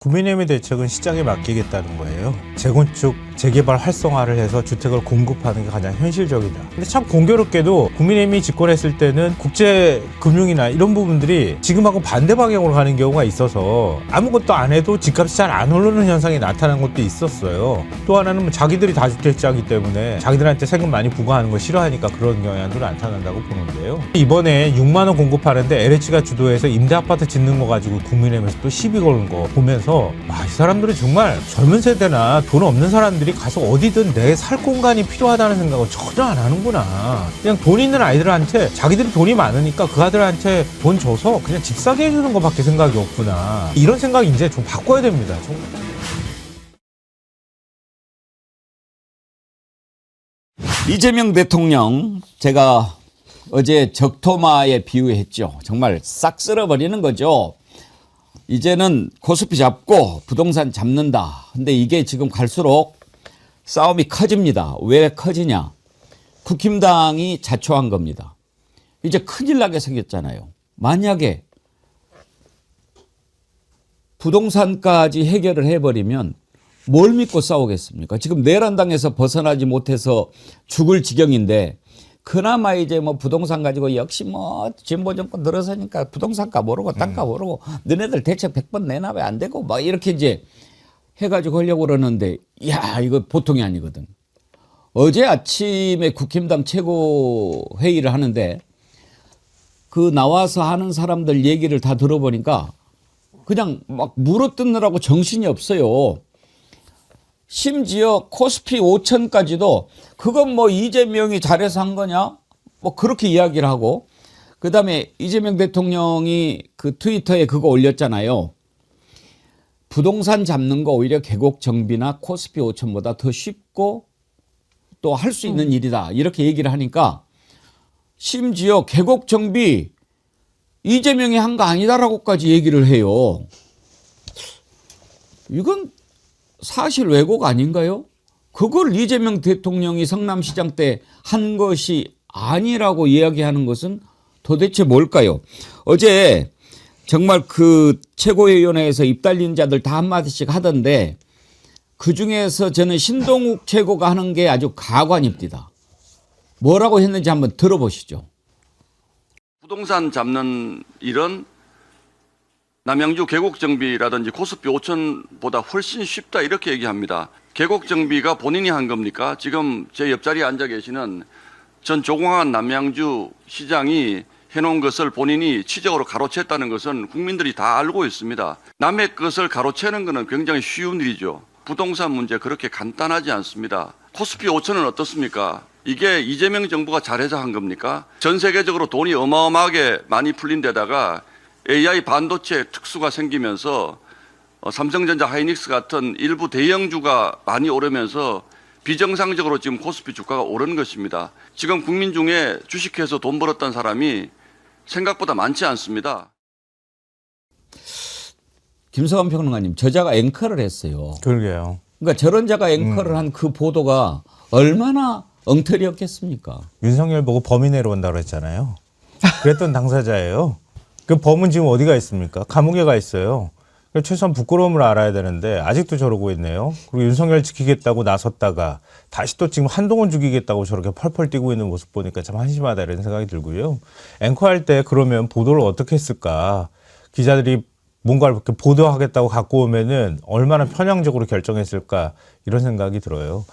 국민의힘의 대책은 시장에 맡기겠다는 거예요. 재건축, 재개발 활성화를 해서 주택을 공급하는 게 가장 현실적이다. 근데 참 공교롭게도 국민의힘이 집권했을 때는 국제금융이나 이런 부분들이 지금하고 반대 방향으로 가는 경우가 있어서 아무것도 안 해도 집값이 잘 안 오르는 현상이 나타난 것도 있었어요. 또 하나는 뭐 자기들이 다주택자이기 때문에 자기들한테 세금 많이 부과하는 걸 싫어하니까 그런 영향도 나타난다고 보는데요. 이번에 6만 원 공급하는데 LH가 주도해서 임대아파트 짓는 거 가지고 국민의힘에서 또 시비 거는 거 보면서 이 사람들은 정말 젊은 세대나 돈 없는 사람들이 가서 어디든 내 살 공간이 필요하다는 생각을 전혀 안 하는구나. 그냥 돈 있는 아이들한테 자기들이 돈이 많으니까 그 아들한테 돈 줘서 그냥 집 사게 해주는 것밖에 생각이 없구나. 이런 생각 이제 좀 바꿔야 됩니다. 이재명 대통령 제가 어제 적토마에 비유했죠. 정말 싹 쓸어버리는 거죠. 이제는 코스피 잡고 부동산 잡는다. 근데 이게 지금 갈수록 싸움이 커집니다. 왜 커지냐? 국힘당이 자초한 겁니다. 이제 큰일 나게 생겼잖아요. 만약에 부동산까지 해결을 해버리면 뭘 믿고 싸우겠습니까? 지금 내란당에서 벗어나지 못해서 죽을 지경인데 그나마 이제 뭐 부동산 가지고 역시 뭐 진보 정권 들어서니까 부동산가 모르고 땅가 모르고 너네들 대책 100번 내놔 왜 안 되고 막 이렇게 이제 해가지고 하려고 그러는데 야 이거 보통이 아니거든. 어제 아침에 국힘당 최고 회의를 하는데 그 나와서 하는 사람들 얘기를 다 들어보니까 그냥 막 물어뜯느라고 정신이 없어요. 심지어 코스피 5천까지도 그건 뭐 이재명이 잘해서 한 거냐? 뭐 그렇게 이야기를 하고 그다음에 이재명 대통령이 그 트위터에 그거 올렸잖아요. 부동산 잡는 거 오히려 계곡 정비나 코스피 5천보다 더 쉽고 또 할 수 있는 일이다. 이렇게 얘기를 하니까 심지어 계곡 정비 이재명이 한 거 아니다라고까지 얘기를 해요. 이건 사실 왜곡 아닌가요? 그걸 이재명 대통령이 성남시장 때 한 것이 아니라고 이야기하는 것은 도대체 뭘까요? 어제 정말 그 최고위원회에서 입 달린 자들 다 한마디씩 하던데 그중에서 저는 신동욱 최고가 하는 게 아주 가관입니다. 뭐라고 했는지 한번 들어보시죠. 부동산 잡는 일은 남양주 계곡정비라든지 코스피 5천보다 훨씬 쉽다 이렇게 얘기합니다. 계곡정비가 본인이 한 겁니까? 지금 제 옆자리에 앉아 계시는 전 조공환 남양주 시장이 해놓은 것을 본인이 치적으로 가로챘다는 것은 국민들이 다 알고 있습니다. 남의 것을 가로채는 것은 굉장히 쉬운 일이죠. 부동산 문제 그렇게 간단하지 않습니다. 코스피 5천은 어떻습니까? 이게 이재명 정부가 잘해서 한 겁니까? 전 세계적으로 돈이 어마어마하게 많이 풀린 데다가 AI 반도체 특수가 생기면서 삼성전자 하이닉스 같은 일부 대형주가 많이 오르면서 비정상적으로 지금 코스피 주가가 오르는 것입니다. 지금 국민 중에 주식해서 돈 벌었던 사람이 생각보다 많지 않습니다. 김성환 평론가님, 저자가 앵커를 했어요. 그러게요. 그러니까 저런 자가 앵커를 한 그 보도가 얼마나 엉터리였겠습니까? 윤석열 보고 범인 내려온다고 그랬잖아요. 그랬던 당사자예요. 그 범은 지금 어디가 있습니까? 감옥에 가 있어요. 최소한 부끄러움을 알아야 되는데 아직도 저러고 있네요. 그리고 윤석열 지키겠다고 나섰다가 다시 또 지금 한동훈 죽이겠다고 저렇게 펄펄 뛰고 있는 모습 보니까 참 한심하다 이런 생각이 들고요. 앵커할 때 그러면 보도를 어떻게 했을까? 기자들이 뭔가를 이렇게 보도하겠다고 갖고 오면은 얼마나 편향적으로 결정했을까 이런 생각이 들어요.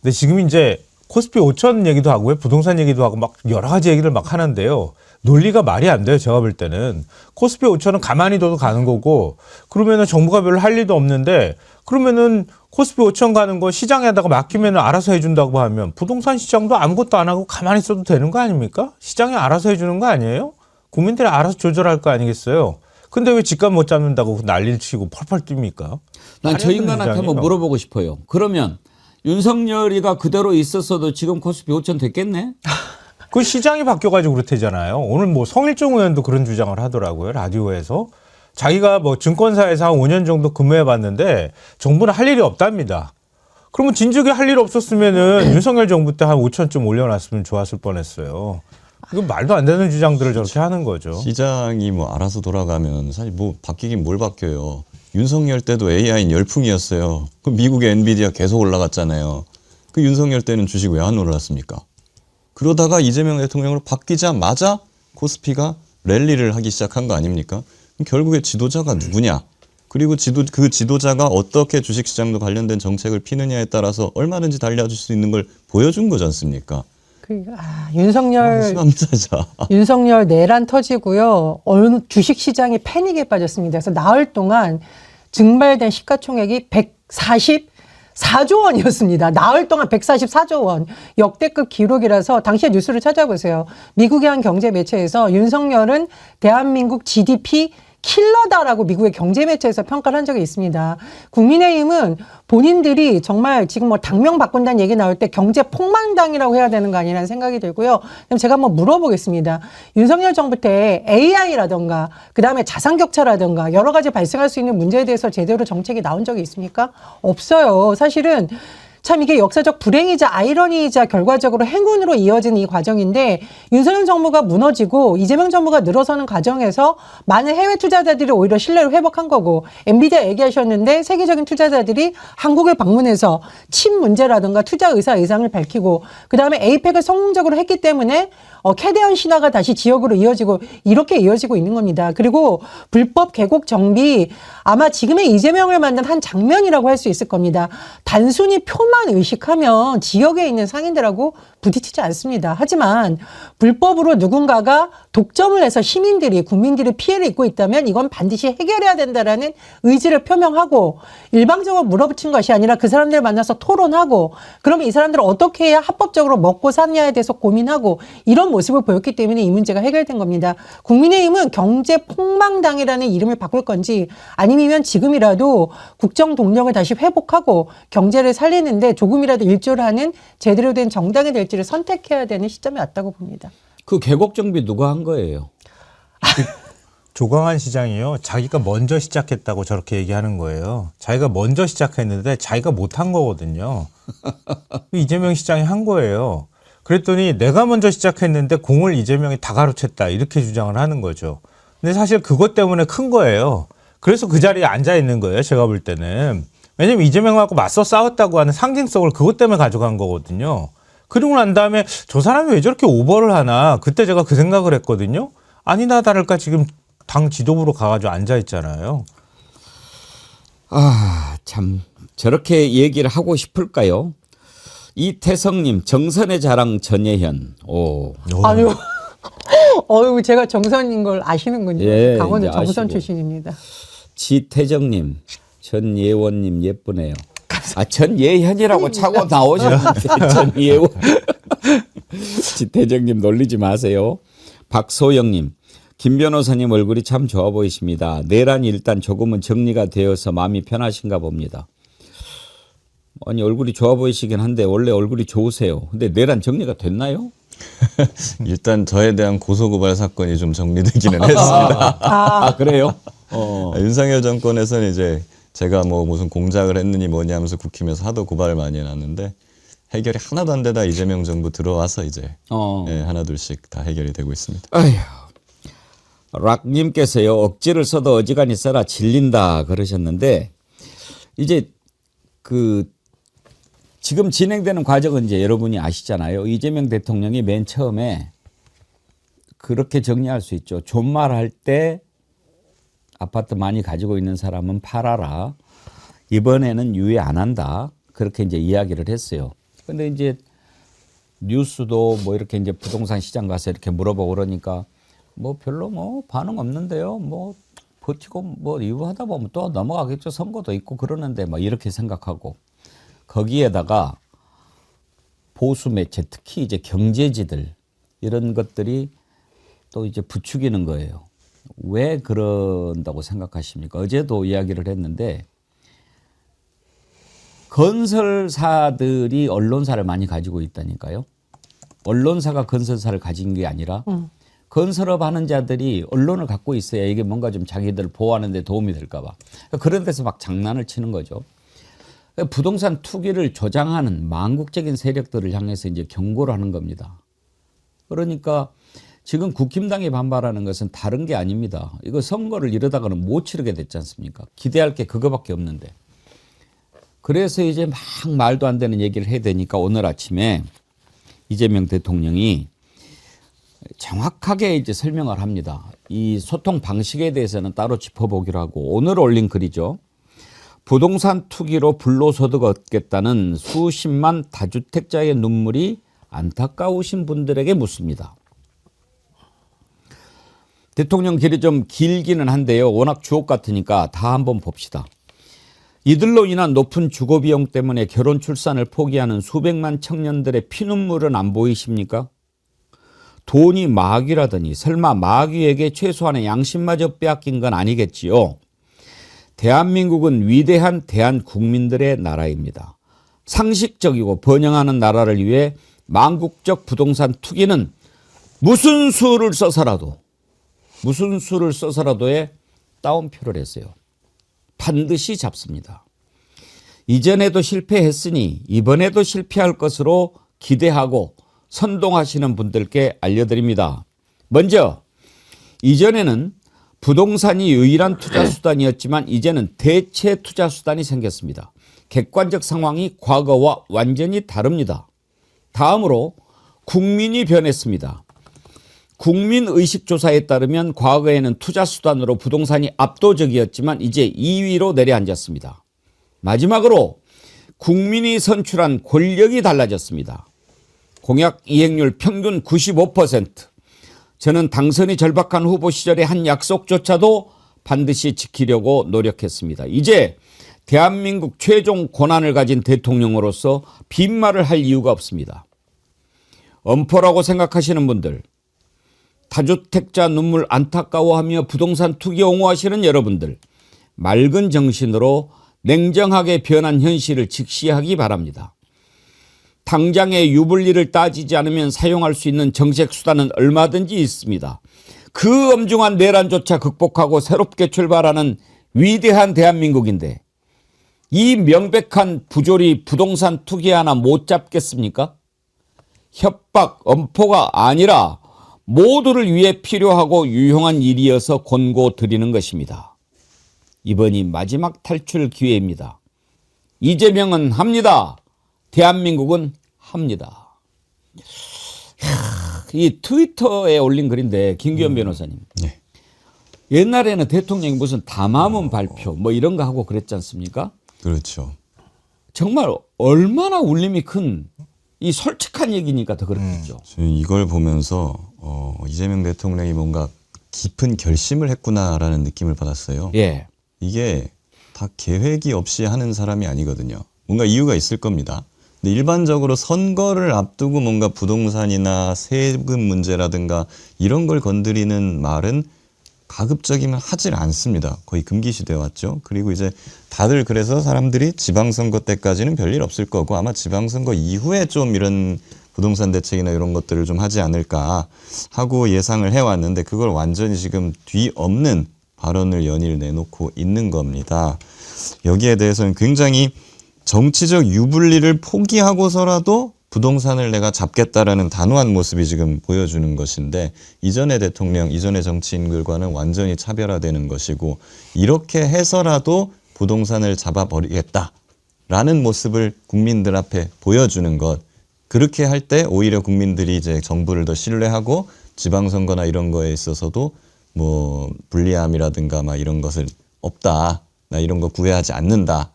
근데 지금 이제 코스피 5천 얘기도 하고요. 부동산 얘기도 하고 막 여러 가지 얘기를 막 하는데요. 논리가 말이 안 돼요. 제가 볼 때는. 코스피 5천은 가만히 둬도 가는 거고 그러면은 정부가 별로 할 일도 없는데 그러면은 코스피 5천 가는 거 시장에다가 맡기면은 알아서 해준다고 하면 부동산 시장도 아무것도 안 하고 가만히 있어도 되는 거 아닙니까? 시장이 알아서 해주는 거 아니에요? 국민들이 알아서 조절할 거 아니겠어요? 근데 왜 집값 못 잡는다고 난리를 치고 펄펄 뜁니까? 난 저 인간한테 한번 물어보고 싶어요. 그러면 윤석열이가 그대로 있었어도 지금 코스피 5천 됐겠네? 그 시장이 바뀌어가지고 그렇대잖아요. 오늘 뭐 성일종 의원도 그런 주장을 하더라고요. 라디오에서. 자기가 뭐 증권사에서 한 5년 정도 근무해봤는데 정부는 할 일이 없답니다. 그러면 진즉에 할 일 없었으면은 윤석열 정부 때 한 5천쯤 올려놨으면 좋았을 뻔했어요. 이건 말도 안 되는 주장들을 저렇게 하는 거죠. 시장이 뭐 알아서 돌아가면 사실 뭐 바뀌긴 뭘 바뀌어요. 윤석열 때도 AI는 열풍이었어요. 그 미국의 엔비디아 계속 올라갔잖아요. 그 윤석열 때는 주식 왜 안 올랐습니까? 그러다가 이재명 대통령으로 바뀌자마자 코스피가 랠리를 하기 시작한 거 아닙니까? 그럼 결국에 지도자가 누구냐? 그리고 그 지도자가 어떻게 주식시장도 관련된 정책을 피느냐에 따라서 얼마든지 달려줄 수 있는 걸 보여준 거지 않습니까? 윤석열 수감자자. 윤석열 내란 터지고요. 어느 주식시장이 패닉에 빠졌습니다. 그래서 나흘 동안 증발된 시가총액이 144조 원이었습니다. 나흘 동안 144조 원. 역대급 기록이라서 당시의 뉴스를 찾아보세요. 미국의 한 경제 매체에서 윤석열은 대한민국 GDP 킬러다라고 미국의 경제 매체에서 평가를 한 적이 있습니다. 국민의힘은 본인들이 정말 지금 뭐 당명 바꾼다는 얘기 나올 때 경제 폭망당이라고 해야 되는 거 아니라는 생각이 들고요. 그럼 제가 한번 물어보겠습니다. 윤석열 정부 때 AI라든가 그다음에 자산격차라든가 여러 가지 발생할 수 있는 문제에 대해서 제대로 정책이 나온 적이 있습니까? 없어요. 사실은 참 이게 역사적 불행이자 아이러니이자 결과적으로 행운으로 이어진 이 과정인데 윤석열 정부가 무너지고 이재명 정부가 늘어서는 과정에서 많은 해외 투자자들이 오히려 신뢰를 회복한 거고 엔비디아 얘기하셨는데 세계적인 투자자들이 한국을 방문해서 침 문제라든가 투자 의상을 밝히고 그다음에 에이펙을 성공적으로 했기 때문에 캐대언 신화가 다시 지역으로 이어지고 이렇게 이어지고 있는 겁니다. 그리고 불법 계곡 정비 아마 지금의 이재명을 만든 한 장면이라고 할 수 있을 겁니다. 단순히 표만 의식하면 지역에 있는 상인들하고 부딪히지 않습니다. 하지만 불법으로 누군가가 독점을 해서 시민들이 국민들이 피해를 입고 있다면 이건 반드시 해결해야 된다라는 의지를 표명하고 일방적으로 물어붙인 것이 아니라 그 사람들을 만나서 토론하고 그러면 이 사람들은 어떻게 해야 합법적으로 먹고 사냐에 대해서 고민하고 이런 모습을 보였기 때문에 이 문제가 해결된 겁니다. 국민의힘은 경제 폭망당이라는 이름을 바꿀 건지 아니면 지금이라도 국정 동력을 다시 회복하고 경제를 살리는데 조금이라도 일조를 하는 제대로 된 정당이 될지를 선택해야 되는 시점이 왔다고 봅니다. 그 계곡 정비 누가 한 거예요? 조광한 시장이요. 자기가 먼저 시작했다고 저렇게 얘기하는 거예요. 자기가 먼저 시작했는데 자기가 못한 거거든요. 이재명 시장이 한 거예요. 그랬더니 내가 먼저 시작했는데 공을 이재명이 다 가로챘다 이렇게 주장을 하는 거죠. 근데 사실 그것 때문에 큰 거예요. 그래서 그 자리에 앉아 있는 거예요. 제가 볼 때는. 왜냐면 이재명하고 맞서 싸웠다고 하는 상징성을 그것 때문에 가져간 거거든요. 그러고 난 다음에 저 사람이 왜 저렇게 오버를 하나 그때 제가 그 생각을 했거든요. 아니나 다를까 지금 당 지도부로 가가지고 앉아 있잖아요. 참 저렇게 얘기를 하고 싶을까요? 이태성님 정선의 자랑 전예현. 오. 아유, 제가 정선인 걸 아시는군요. 예, 강원도 이제 정선 아시고. 출신입니다. 지태정님 전예원님 예쁘네요. 전예현이라고 차고 나오셨는데 전예원. 지태정님 놀리지 마세요. 박소영님. 김 변호사님 얼굴이 참 좋아 보이십니다. 내란이 일단 조금은 정리가 되어서 마음이 편하신가 봅니다. 아니 얼굴이 좋아 보이시긴 한데 원래 얼굴이 좋으세요. 근데 내란 정리가 됐나요? 일단 저에 대한 고소고발 사건이 좀 정리되기는 했습니다. 그래요? 윤석열 정권에서는 이제 제가 뭐 무슨 공작을 했느니 뭐냐 하면서 국힘에서 하도 고발을 많이 해놨는데 해결이 하나도 안 되다 이재명 정부 들어와서 이제 예, 하나둘씩 다 해결이 되고 있습니다. 아휴. 락님께서요 억지를 써도 어지간히 써라 질린다 그러셨는데 이제 그 지금 진행되는 과정은 이제 여러분이 아시잖아요. 이재명 대통령이 맨 처음에 그렇게 정리할 수 있죠. 존말할 때 아파트 많이 가지고 있는 사람은 팔아라. 이번에는 유예 안 한다. 그렇게 이제 이야기를 했어요. 근데 이제 뉴스도 뭐 이렇게 이제 부동산 시장 가서 이렇게 물어보고 그러니까 뭐 별로 뭐 반응 없는데요. 뭐 버티고 뭐 이거 하다 보면 또 넘어가겠죠. 선거도 있고 그러는데 막 이렇게 생각하고 거기에다가 보수 매체 특히 이제 경제지들 이런 것들이 또 이제 부추기는 거예요. 왜 그런다고 생각하십니까? 어제도 이야기를 했는데 건설사들이 언론사를 많이 가지고 있다니까요. 언론사가 건설사를 가진 게 아니라 건설업 하는 자들이 언론을 갖고 있어야 이게 뭔가 좀 자기들 보호하는 데 도움이 될까 봐. 그런 데서 막 장난을 치는 거죠. 부동산 투기를 조장하는 망국적인 세력들을 향해서 이제 경고를 하는 겁니다. 그러니까 지금 국힘당이 반발하는 것은 다른 게 아닙니다. 이거 선거를 이러다가는 못 치르게 됐지 않습니까? 기대할 게 그거밖에 없는데. 그래서 이제 막 말도 안 되는 얘기를 해야 되니까 오늘 아침에 이재명 대통령이 정확하게 이제 설명을 합니다. 이 소통 방식에 대해서는 따로 짚어보기로 하고 오늘 올린 글이죠. 부동산 투기로 불로소득 얻겠다는 수십만 다주택자의 눈물이 안타까우신 분들에게 묻습니다. 대통령 길이 좀 길기는 한데요. 워낙 주옥 같으니까 다 한번 봅시다. 이들로 인한 높은 주거비용 때문에 결혼 출산을 포기하는 수백만 청년들의 피눈물은 안 보이십니까? 돈이 마귀라더니 설마 마귀에게 최소한의 양심마저 빼앗긴 건 아니겠지요. 대한민국은 위대한 대한국민들의 나라입니다. 상식적이고 번영하는 나라를 위해 망국적 부동산 투기는 무슨 수를 써서라도의 따옴표를 했어요. 반드시 잡습니다. 이전에도 실패했으니 이번에도 실패할 것으로 기대하고 선동하시는 분들께 알려드립니다. 먼저 이전에는 부동산이 유일한 투자 수단이었지만 이제는 대체 투자 수단이 생겼습니다. 객관적 상황이 과거와 완전히 다릅니다. 다음으로 국민이 변했습니다. 국민의식조사에 따르면 과거에는 투자 수단으로 부동산이 압도적이었지만 이제 2위로 내려앉았습니다. 마지막으로 국민이 선출한 권력이 달라졌습니다. 공약 이행률 평균 95%. 저는 당선이 절박한 후보 시절의 한 약속조차도 반드시 지키려고 노력했습니다. 이제 대한민국 최종 권한을 가진 대통령으로서 빈말을 할 이유가 없습니다. 엄포라고 생각하시는 분들, 다주택자 눈물 안타까워하며 부동산 투기 옹호하시는 여러분들, 맑은 정신으로 냉정하게 변한 현실을 직시하기 바랍니다. 당장의 유불리를 따지지 않으면 사용할 수 있는 정책 수단은 얼마든지 있습니다. 그 엄중한 내란조차 극복하고 새롭게 출발하는 위대한 대한민국인데 이 명백한 부조리 부동산 투기 하나 못 잡겠습니까? 협박, 엄포가 아니라 모두를 위해 필요하고 유용한 일이어서 권고드리는 것입니다. 이번이 마지막 탈출 기회입니다. 이재명은 합니다. 대한민국은 합니다. 이 트위터에 올린 글인데 김기현 변호사님. 네. 옛날에는 대통령이 무슨 담화문 발표 뭐 이런 거 하고 그랬지 않습니까? 그렇죠. 정말 얼마나 울림이 큰 이 솔직한 얘기니까 더 그렇겠죠. 저는 이걸 보면서 이재명 대통령이 뭔가 깊은 결심을 했구나라는 느낌을 받았어요. 예. 이게 다 계획이 없이 하는 사람이 아니거든요. 뭔가 이유가 있을 겁니다. 근데 일반적으로 선거를 앞두고 뭔가 부동산이나 세금 문제라든가 이런 걸 건드리는 말은 가급적이면 하질 않습니다. 거의 금기시되어 왔죠. 그리고 이제 다들 그래서 사람들이 지방선거 때까지는 별일 없을 거고 아마 지방선거 이후에 좀 이런 부동산 대책이나 이런 것들을 좀 하지 않을까 하고 예상을 해왔는데 그걸 완전히 지금 뒤엎는 발언을 연일 내놓고 있는 겁니다. 여기에 대해서는 굉장히 정치적 유불리를 포기하고서라도 부동산을 내가 잡겠다라는 단호한 모습이 지금 보여주는 것인데 이전의 대통령, 이전의 정치인들과는 완전히 차별화되는 것이고 이렇게 해서라도 부동산을 잡아버리겠다라는 모습을 국민들 앞에 보여주는 것. 그렇게 할 때 오히려 국민들이 이제 정부를 더 신뢰하고 지방선거나 이런 거에 있어서도 뭐 불리함이라든가 막 이런 것을 없다. 나 이런 거 구애하지 않는다.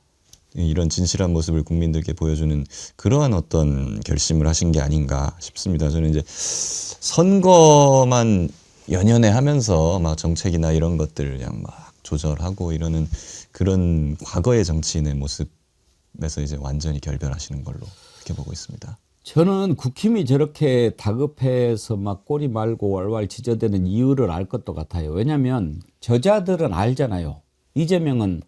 이런 진실한 모습을 국민들께 보여주는 그러한 어떤 결심을 하신 게 아닌가 싶습니다. 저는 이제 선거만 연연해 하면서 막 정책이나 이런 것들을 그냥 막 조절하고 이러는 그런 과거의 정치인의 모습에서 이제 완전히 결별하시는 걸로 이렇게 보고 있습니다. 저는 국힘이 저렇게 다급해서 막 꼬리 말고 왈왈 지저대는 이유를 알 것도 같아요. 왜냐하면 저자들은 알잖아요. 이재명은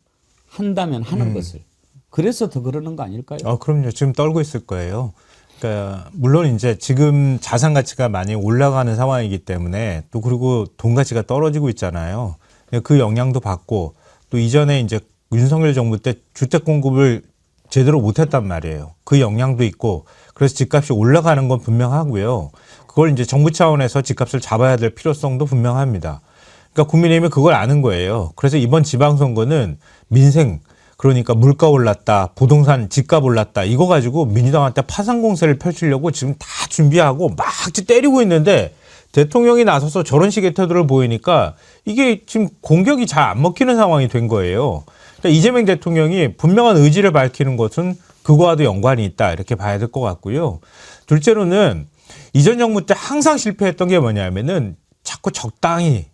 한다면 하는 것을. 그래서 더 그러는 거 아닐까요? 그럼요. 지금 떨고 있을 거예요. 그러니까 물론 이제 지금 자산 가치가 많이 올라가는 상황이기 때문에 또 그리고 돈 가치가 떨어지고 있잖아요. 그 영향도 받고 또 이전에 이제 윤석열 정부 때 주택 공급을 제대로 못했단 말이에요. 그 영향도 있고 그래서 집값이 올라가는 건 분명하고요. 그걸 이제 정부 차원에서 집값을 잡아야 될 필요성도 분명합니다. 그러니까 국민의힘이 그걸 아는 거예요. 그래서 이번 지방선거는 민생, 그러니까 물가 올랐다, 부동산 집값 올랐다, 이거 가지고 민주당한테 파상 공세를 펼치려고 지금 다 준비하고 막 때리고 있는데 대통령이 나서서 저런 식의 태도를 보이니까 이게 지금 공격이 잘 안 먹히는 상황이 된 거예요. 그러니까 이재명 대통령이 분명한 의지를 밝히는 것은 그거와도 연관이 있다, 이렇게 봐야 될 것 같고요. 둘째로는 이전 정부 때 항상 실패했던 게 뭐냐면은 자꾸 적당히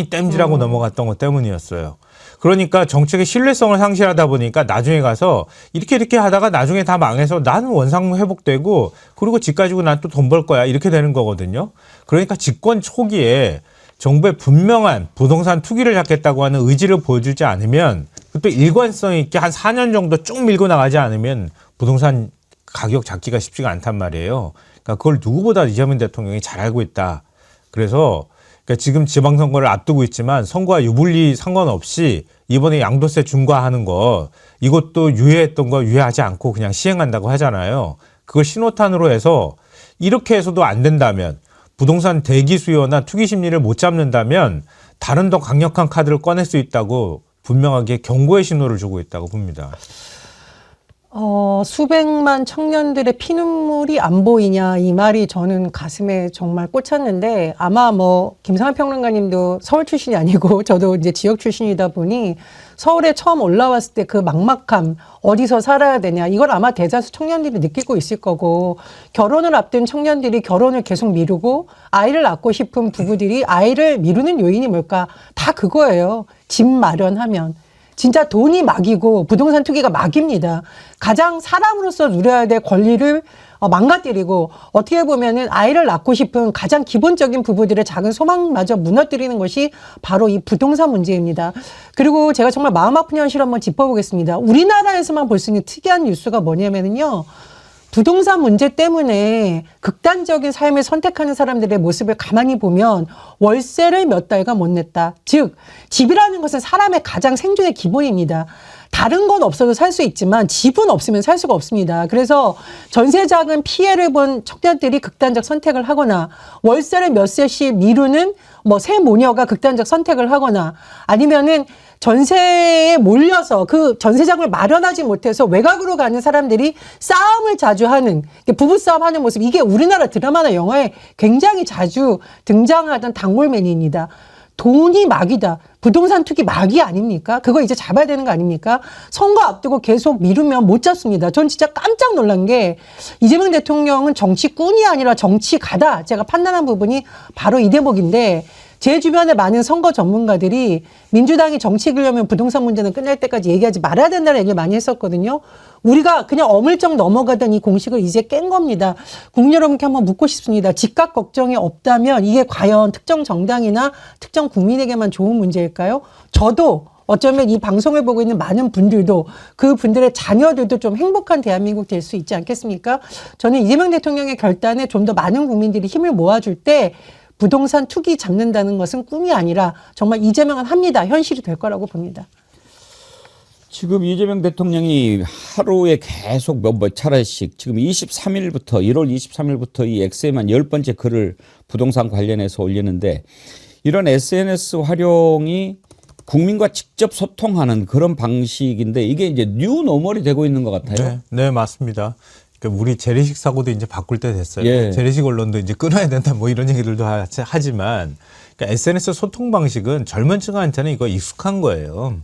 땜질하고 넘어갔던 것 때문이었어요. 그러니까 정책의 신뢰성을 상실하다 보니까 나중에 가서 이렇게 하다가 나중에 다 망해서 나는 원상 회복되고 그리고 집 가지고 난 또 돈 벌 거야, 이렇게 되는 거거든요. 그러니까 집권 초기에 정부의 분명한 부동산 투기를 잡겠다고 하는 의지를 보여주지 않으면, 또 일관성 있게 한 4년 정도 쭉 밀고 나가지 않으면 부동산 가격 잡기가 쉽지가 않단 말이에요. 그러니까 그걸 누구보다 이재명 대통령이 잘 알고 있다. 그래서 그러니까 지금 지방선거를 앞두고 있지만 선거와 유불리 상관없이 이번에 양도세 중과하는 거, 이것도 유예했던 거 유예하지 않고 그냥 시행한다고 하잖아요. 그걸 신호탄으로 해서 이렇게 해서도 안 된다면, 부동산 대기 수요나 투기 심리를 못 잡는다면 다른 더 강력한 카드를 꺼낼 수 있다고 분명하게 경고의 신호를 주고 있다고 봅니다. 수백만 청년들의 피눈물이 안 보이냐, 이 말이 저는 가슴에 정말 꽂혔는데, 아마 뭐 김상환 평론가님도 서울 출신이 아니고 저도 이제 지역 출신이다 보니 서울에 처음 올라왔을 때 그 막막함, 어디서 살아야 되냐, 이걸 아마 대다수 청년들이 느끼고 있을 거고, 결혼을 앞둔 청년들이 결혼을 계속 미루고 아이를 낳고 싶은 부부들이 아이를 미루는 요인이 뭘까? 다 그거예요. 집 마련하면. 진짜 돈이 막이고 부동산 투기가 막입니다. 가장 사람으로서 누려야 될 권리를 망가뜨리고, 어떻게 보면은 아이를 낳고 싶은 가장 기본적인 부부들의 작은 소망마저 무너뜨리는 것이 바로 이 부동산 문제입니다. 그리고 제가 정말 마음 아픈 현실을 한번 짚어보겠습니다. 우리나라에서만 볼 수 있는 특이한 뉴스가 뭐냐면요, 부동산 문제 때문에 극단적인 삶을 선택하는 사람들의 모습을 가만히 보면 월세를 몇 달간 못 냈다. 즉, 집이라는 것은 사람의 가장 생존의 기본입니다. 다른 건 없어도 살 수 있지만 집은 없으면 살 수가 없습니다. 그래서 전세자금 피해를 본 청년들이 극단적 선택을 하거나, 월세를 몇 세씩 미루는 새 모녀가 극단적 선택을 하거나, 아니면은 전세에 몰려서 그 전세자금을 마련하지 못해서 외곽으로 가는 사람들이 싸움을 자주 하는, 부부싸움 하는 모습, 이게 우리나라 드라마나 영화에 굉장히 자주 등장하던 단골맨입니다. 돈이 막이다. 부동산 투기 막이 아닙니까? 그거 이제 잡아야 되는 거 아닙니까? 선거 앞두고 계속 미루면 못 잡습니다. 전 진짜 깜짝 놀란 게, 이재명 대통령은 정치꾼이 아니라 정치가다, 제가 판단한 부분이 바로 이 대목인데, 제 주변에 많은 선거 전문가들이 민주당이 정치 이기려면 부동산 문제는 끝날 때까지 얘기하지 말아야 된다는 얘기를 많이 했었거든요. 우리가 그냥 어물쩍 넘어가던 이 공식을 이제 깬 겁니다. 국민 여러분께 한번 묻고 싶습니다. 집값 걱정이 없다면 이게 과연 특정 정당이나 특정 국민에게만 좋은 문제일까요? 저도, 어쩌면 이 방송을 보고 있는 많은 분들도, 그 분들의 자녀들도 좀 행복한 대한민국 될 수 있지 않겠습니까? 저는 이재명 대통령의 결단에 좀 더 많은 국민들이 힘을 모아줄 때 부동산 투기 잡는다는 것은 꿈이 아니라 정말 이재명은 합니다. 현실이 될 거라고 봅니다. 지금 이재명 대통령이 하루에 계속 몇 차례씩, 지금 23일부터, 1월 23일부터 이 X에만 10번째 글을 부동산 관련해서 올리는데, 이런 SNS 활용이 국민과 직접 소통하는 그런 방식인데, 이게 이제 뉴 노멀이 되고 있는 것 같아요. 네, 맞습니다. 그러니까 우리 재래식 사고도 이제 바꿀 때 됐어요. 예. 재래식 언론도 이제 끊어야 된다, 뭐 이런 얘기들도 하지만, 그러니까 SNS 소통 방식은 젊은 층한테는 이거 익숙한 거예요.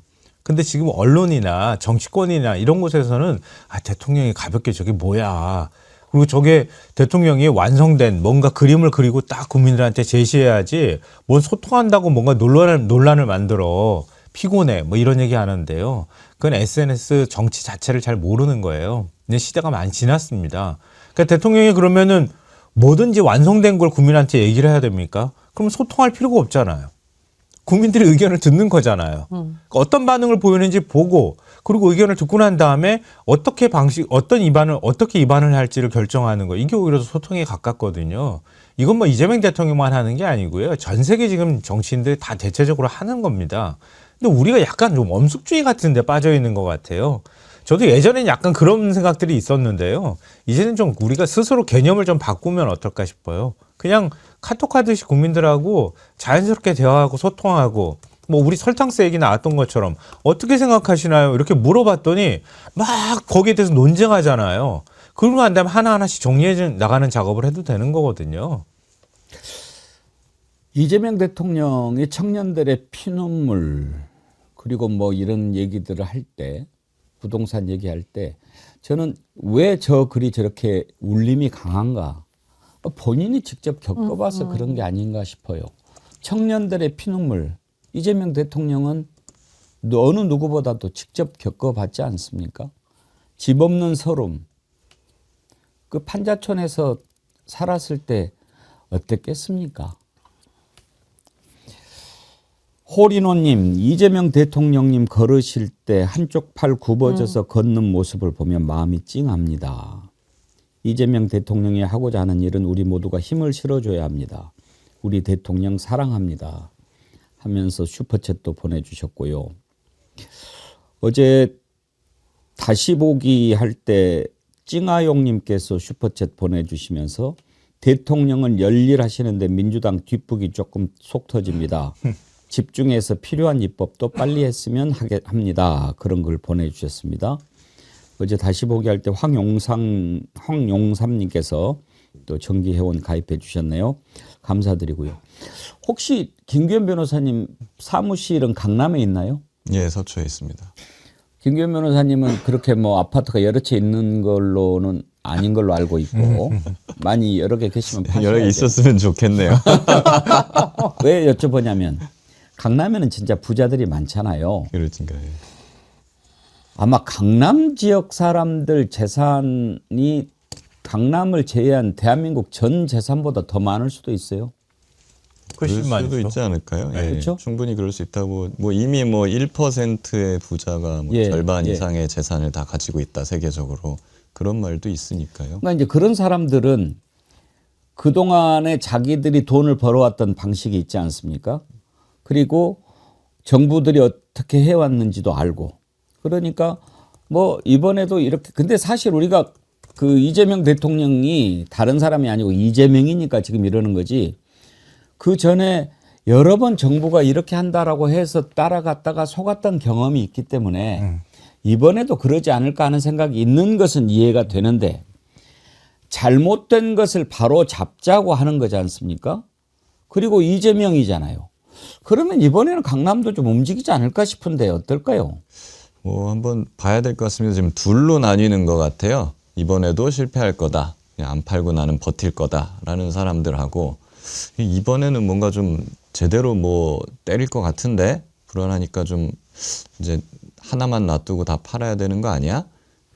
근데 지금 언론이나 정치권이나 이런 곳에서는 대통령이 가볍게 저게 뭐야. 그리고 저게 대통령이 완성된 뭔가 그림을 그리고 딱 국민들한테 제시해야지, 뭔 소통한다고 뭔가 논란을 만들어. 피곤해. 뭐 이런 얘기 하는데요. 그건 SNS 정치 자체를 잘 모르는 거예요. 이제 시대가 많이 지났습니다. 그러니까 대통령이 그러면은 뭐든지 완성된 걸 국민한테 얘기를 해야 됩니까? 그럼 소통할 필요가 없잖아요. 국민들의 의견을 듣는 거잖아요. 그러니까 어떤 반응을 보이는지 보고, 그리고 의견을 듣고 난 다음에 어떻게 입안을 할지를 결정하는 거. 이게 오히려 소통에 가깝거든요. 이건 뭐 이재명 대통령만 하는 게 아니고요. 전 세계 지금 정치인들이 다 대체적으로 하는 겁니다. 근데 우리가 약간 좀 엄숙주의 같은 데 빠져 있는 것 같아요. 저도 예전엔 약간 그런 생각들이 있었는데요. 이제는 좀 우리가 스스로 개념을 좀 바꾸면 어떨까 싶어요. 그냥 카톡 하듯이 국민들하고 자연스럽게 대화하고 소통하고 뭐 우리 설탕스 얘기 나왔던 것처럼 어떻게 생각하시나요? 이렇게 물어봤더니 막 거기에 대해서 논쟁하잖아요. 그러고 난 다음에 하나하나씩 정리해 나가는 작업을 해도 되는 거거든요. 이재명 대통령이 청년들의 피눈물 그리고 뭐 이런 얘기들을 할 때 부동산 얘기할 때 저는 왜 저 글이 저렇게 울림이 강한가 본인이 직접 겪어봐서 그런 게 아닌가 싶어요. 청년들의 피눈물 이재명 대통령은 어느 누구보다도 직접 겪어봤지 않습니까? 집 없는 서름 그 판자촌에서 살았을 때 어땠겠습니까? 홀인원님, 이재명 대통령님 걸으실 때 한쪽 팔 굽어져서 걷는 모습을 보면 마음이 찡합니다. 이재명 대통령이 하고자 하는 일은 우리 모두가 힘을 실어줘야 합니다. 우리 대통령 사랑합니다. 하면서 슈퍼챗도 보내주셨고요. 어제 다시 보기 할 때 찡아용님께서 슈퍼챗 보내주시면서 대통령은 열일하시는데 민주당 뒷북이 조금 속 터집니다. 집중해서 필요한 입법도 빨리 했으면 합니다. 그런 걸 보내주셨습니다. 어제 다시 보기 할 때 황용삼님께서 또 정기회원 가입해 주셨네요. 감사드리고요. 혹시 김규현 변호사님 사무실은 강남에 있나요? 예, 서초에 있습니다. 김규현 변호사님은 그렇게 뭐 아파트가 여러 채 있는 걸로는 아닌 걸로 알고 있고 많이 여러 개 계시면 파셔야 여러 개 돼요. 있었으면 좋겠네요. 왜 여쭤보냐면 강남에는 진짜 부자들이 많잖아요. 그렇든가요. 아마 강남 지역 사람들 재산이 강남을 제외한 대한민국 전 재산보다 더 많을 수도 있어요. 그럴 훨씬 수도 많죠. 있지 않을까요? 예, 그렇죠? 충분히 그럴 수 있다고. 뭐 이미 뭐 1%의 부자가 뭐 예, 절반 예. 이상의 재산을 다 가지고 있다 세계적으로 그런 말도 있으니까요. 그러니까 이제 그런 사람들은 그동안에 자기들이 돈을 벌어왔던 방식이 있지 않습니까? 그리고 정부들이 어떻게 해왔는지도 알고. 그러니까 뭐 이번에도 이렇게 근데 사실 우리가 그 이재명 대통령이 다른 사람이 아니고 이재명이니까 지금 이러는 거지. 그 전에 여러 번 정부가 이렇게 한다라고 해서 따라갔다가 속았던 경험이 있기 때문에 이번에도 그러지 않을까 하는 생각이 있는 것은 이해가 되는데 잘못된 것을 바로 잡자고 하는 거지 않습니까? 그리고 이재명이잖아요. 그러면 이번에는 강남도 좀 움직이지 않을까 싶은데 어떨까요? 뭐 한번 봐야 될 것 같습니다. 지금 둘로 나뉘는 것 같아요. 이번에도 실패할 거다. 그냥 안 팔고 나는 버틸 거다라는 사람들하고 이번에는 뭔가 좀 제대로 뭐 때릴 것 같은데 불안하니까 좀 이제 하나만 놔두고 다 팔아야 되는 거 아니야?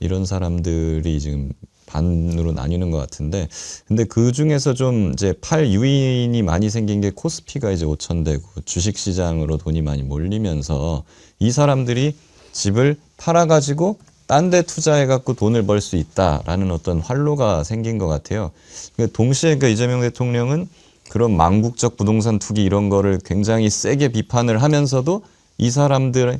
이런 사람들이 지금 반으로 나뉘는 것 같은데 근데 그 중에서 좀 이제 팔 유인이 많이 생긴 게 코스피가 이제 5,000대고 주식시장으로 돈이 많이 몰리면서 이 사람들이 집을 팔아가지고 딴 데 투자해갖고 돈을 벌 수 있다라는 어떤 활로가 생긴 것 같아요. 동시에 그 이재명 대통령은 그런 망국적 부동산 투기 이런 거를 굉장히 세게 비판을 하면서도 이 사람들이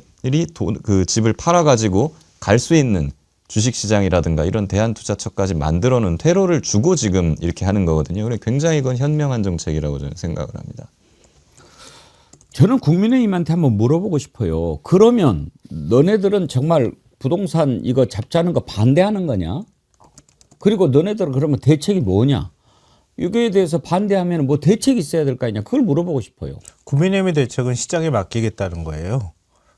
그 집을 팔아가지고 갈 수 있는 주식시장이라든가 이런 대한투자처까지 만들어놓은 퇴로를 주고 지금 이렇게 하는 거거든요. 그래 굉장히 이건 현명한 정책이라고 저는 생각을 합니다. 저는 국민의힘한테 한번 물어보고 싶어요. 그러면 너네들은 정말 부동산 이거 잡자는 거 반대하는 거냐? 그리고 너네들은 그러면 대책이 뭐냐? 이거에 대해서 반대하면 뭐 대책이 있어야 될 거 아니냐? 그걸 물어보고 싶어요. 국민의힘의 대책은 시장에 맡기겠다는 거예요.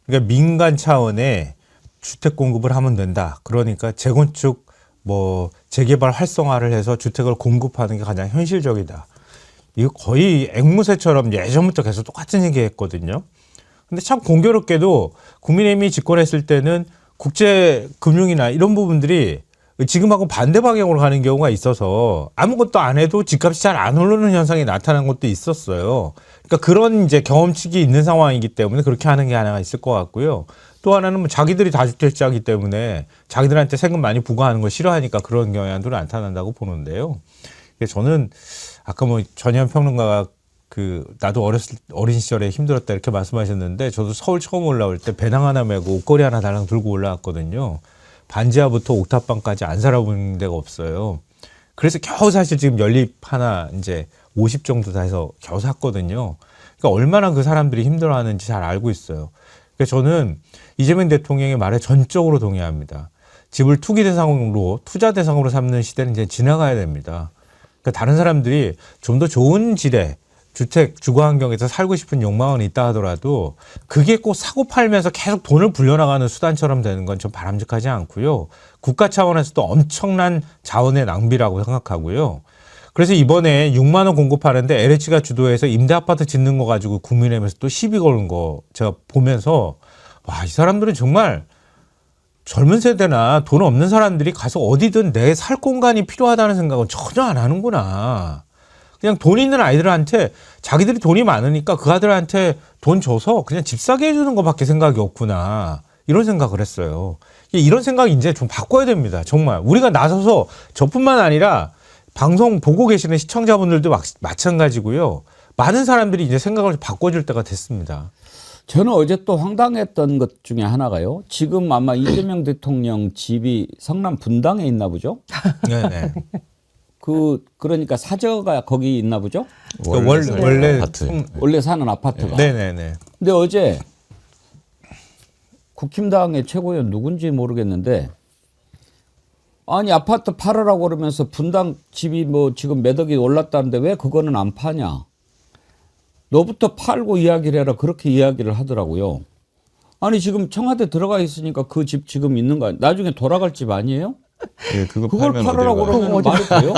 그러니까 민간 차원의 주택 공급을 하면 된다. 그러니까 재건축 뭐 재개발 활성화를 해서 주택을 공급하는 게 가장 현실적이다. 이거 거의 앵무새처럼 예전부터 계속 똑같은 얘기 했거든요. 근데 참 공교롭게도 국민의힘이 집권했을 때는 국제금융이나 이런 부분들이 지금하고 반대 방향으로 가는 경우가 있어서 아무것도 안 해도 집값이 잘 안 오르는 현상이 나타난 것도 있었어요. 그러니까 그런 이제 경험칙이 있는 상황이기 때문에 그렇게 하는 게 하나가 있을 것 같고요. 또 하나는 뭐 자기들이 다주택자이기 때문에 자기들한테 세금 많이 부과하는 걸 싫어하니까 그런 경향도 나타난다고 보는데요. 저는 아까 뭐 전현 평론가가 그 나도 어린 시절에 힘들었다 이렇게 말씀하셨는데 저도 서울 처음 올라올 때 배낭 하나 메고 옷걸이 하나 달랑 들고 올라왔거든요. 반지하부터 옥탑방까지 안 살아본 데가 없어요. 그래서 겨우 사실 지금 연립 하나 이제 50 정도 다 해서 겨우 샀거든요. 그러니까 얼마나 그 사람들이 힘들어하는지 잘 알고 있어요. 그래서 저는 이재명 대통령의 말에 전적으로 동의합니다. 집을 투기 대상으로, 투자 대상으로 삼는 시대는 이제 지나가야 됩니다. 그러니까 다른 사람들이 좀 더 좋은 질의 주택, 주거 환경에서 살고 싶은 욕망은 있다 하더라도 그게 꼭 사고 팔면서 계속 돈을 불려나가는 수단처럼 되는 건 좀 바람직하지 않고요. 국가 차원에서도 엄청난 자원의 낭비라고 생각하고요. 그래서 이번에 6만 원 공급하는데 LH가 주도해서 임대아파트 짓는 거 가지고 국민의힘에서 또 시비 거는 거 제가 보면서 와, 이 사람들은 정말 젊은 세대나 돈 없는 사람들이 가서 어디든 내 살 공간이 필요하다는 생각은 전혀 안 하는구나. 그냥 돈 있는 아이들한테 자기들이 돈이 많으니까 그 아들한테 돈 줘서 그냥 집 사게 해주는 것밖에 생각이 없구나. 이런 생각을 했어요. 이런 생각 이제 좀 바꿔야 됩니다. 정말. 우리가 나서서 저뿐만 아니라 방송 보고 계시는 시청자분들도 마찬가지고요. 많은 사람들이 이제 생각을 바꿔줄 때가 됐습니다. 저는 어제 또 황당했던 것 중에 하나가요. 지금 아마 이재명 대통령 집이 성남 분당에 있나 보죠? 네네. 그러니까 사저가 거기 있나 보죠? 원래 아파트. 원래 사는 아파트가. 네네네. 근데 어제 국힘당의 최고위원 누군지 모르겠는데 아니 아파트 팔으라고 그러면서 분당 집이 뭐 지금 몇 억이 올랐다는데 왜 그거는 안 파냐. 너부터 팔고 이야기를 해라. 그렇게 이야기를 하더라고요. 아니 지금 청와대 들어가 있으니까 그 집 지금 있는 거 나중에 돌아갈 집 아니에요? 예, 그거 그걸 팔면 팔으라고 어디로 가요? 그러면 말이 돼요?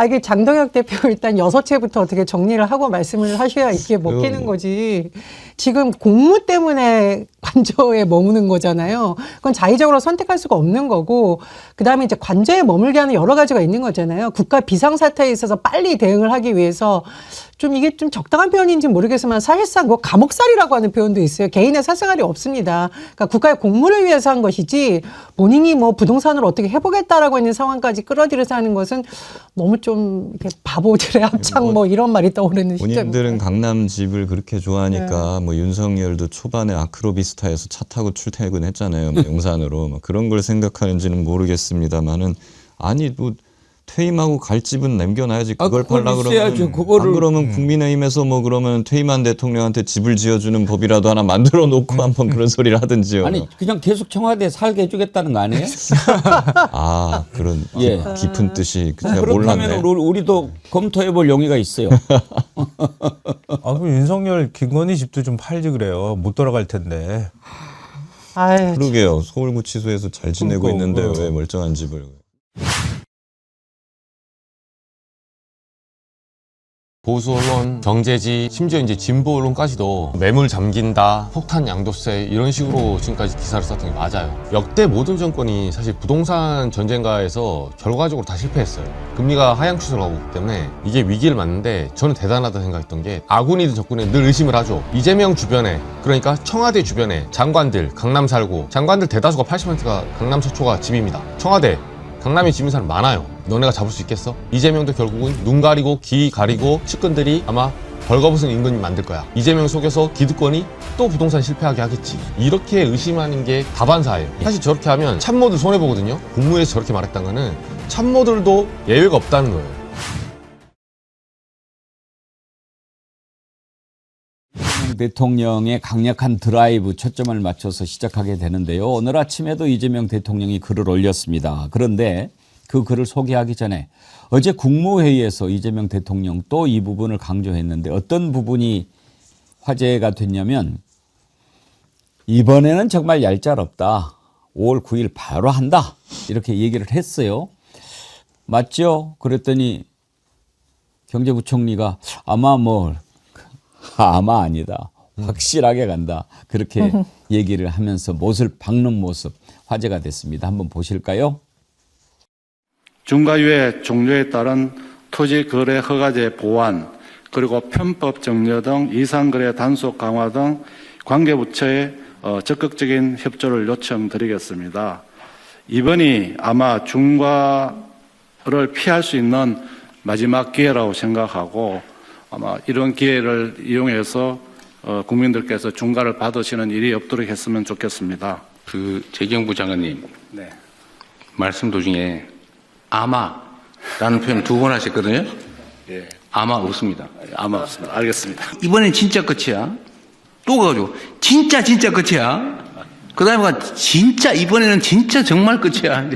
이게 장동혁 대표 일단 6채부터 어떻게 정리를 하고 말씀을 하셔야 이게 먹히는 거지. 지금 공무 때문에 관저에 머무는 거잖아요. 그건 자의적으로 선택할 수가 없는 거고, 그 다음에 이제 관저에 머물게 하는 여러 가지가 있는 거잖아요. 국가 비상사태에 있어서 빨리 대응을 하기 위해서 좀 이게 좀 적당한 표현인지 모르겠지만 사실상 뭐 감옥살이라고 하는 표현도 있어요. 개인의 사생활이 없습니다. 그러니까 국가의 공무를 위해서 한 것이지 본인이 뭐 부동산을 어떻게 해보겠다라고 있는 상황까지 끌어들여서 하는 것은 너무 좀 이렇게 바보들의 합창 뭐 이런 말이 떠오르는 시점입니다. 본인들은 강남 집을 그렇게 좋아하니까 뭐 윤석열도 초반에 아크로비스타에서 차 타고 출퇴근했잖아요. 뭐 용산으로 뭐 그런 걸 생각하는지는 모르겠습니다만은 아니 뭐 퇴임하고 갈 집은 남겨놔야지. 그걸 그걸 팔라 있어야죠. 그러면 안 그러면 국민의힘에서 뭐 그러면 퇴임한 대통령한테 집을 지어주는 법이라도 하나 만들어 놓고 한번 그런 소리를 하든지요. 아니 그냥 계속 청와대에 살게 해주겠다는 거 아니에요? 아 그런 예. 깊은 뜻이 제가 그렇다면 몰랐네. 우리도 검토해볼 용의가 있어요. 그럼 윤석열, 김건희 집도 좀 팔지 그래요. 못 돌아갈 텐데. 아유, 그러게요. 서울구치소에서 잘 지내고 그러니까, 있는데 왜 멀쩡한 집을. 보수 언론, 경제지, 심지어 이제 진보 언론까지도 매물 잠긴다, 폭탄 양도세 이런 식으로 지금까지 기사를 썼던 게 맞아요. 역대 모든 정권이 사실 부동산 전쟁가에서 결과적으로 다 실패했어요. 금리가 하향 추세로 가고 있기 때문에 이게 위기를 맞는데 저는 대단하다 생각했던 게 아군이든 적군이든 늘 의심을 하죠. 이재명 주변에, 그러니까 청와대 주변에 장관들, 강남 살고 장관들 대다수가 80%가 강남 서초가 집입니다. 청와대, 강남에 집인 사람 많아요. 너네가 잡을 수 있겠어? 이재명도 결국은 눈 가리고 귀 가리고 측근들이 아마 벌거벗은 임금님 만들 거야. 이재명 속여서 기득권이 또 부동산 실패하게 하겠지. 이렇게 의심하는 게 다반사예요. 사실 저렇게 하면 참모들 손해보거든요. 국무회에서 저렇게 말했다는 거는 참모들도 예외가 없다는 거예요. 대통령의 강력한 드라이브 초점을 맞춰서 시작하게 되는데요. 오늘 아침에도 이재명 대통령이 글을 올렸습니다. 그런데 그 글을 소개하기 전에 어제 국무회의에서 이재명 대통령 또 이 부분을 강조했는데 어떤 부분이 화제가 됐냐면 이번에는 정말 얄짤없다. 5월 9일 바로 한다. 이렇게 얘기를 했어요. 맞죠? 그랬더니 경제부총리가 아마 아니다. 확실하게 간다. 그렇게 얘기를 하면서 못을 박는 모습 화제가 됐습니다. 한번 보실까요? 중과유예 종료에 따른 토지거래 허가제 보완 그리고 편법 정려 등 이상거래 단속 강화 등 관계부처의 적극적인 협조를 요청드리겠습니다. 이번이 아마 중과를 피할 수 있는 마지막 기회라고 생각하고 아마 이런 기회를 이용해서 국민들께서 중과를 받으시는 일이 없도록 했으면 좋겠습니다. 그 재경부 장관님 네. 말씀 도중에 아마라는 표현 2번 하셨거든요. 예. 아마 없습니다. 아마 없습니다. 알겠습니다. 이번엔 진짜 끝이야. 또 가가지고 진짜 끝이야. 그 다음에 진짜 이번에는 진짜 정말 끝이야.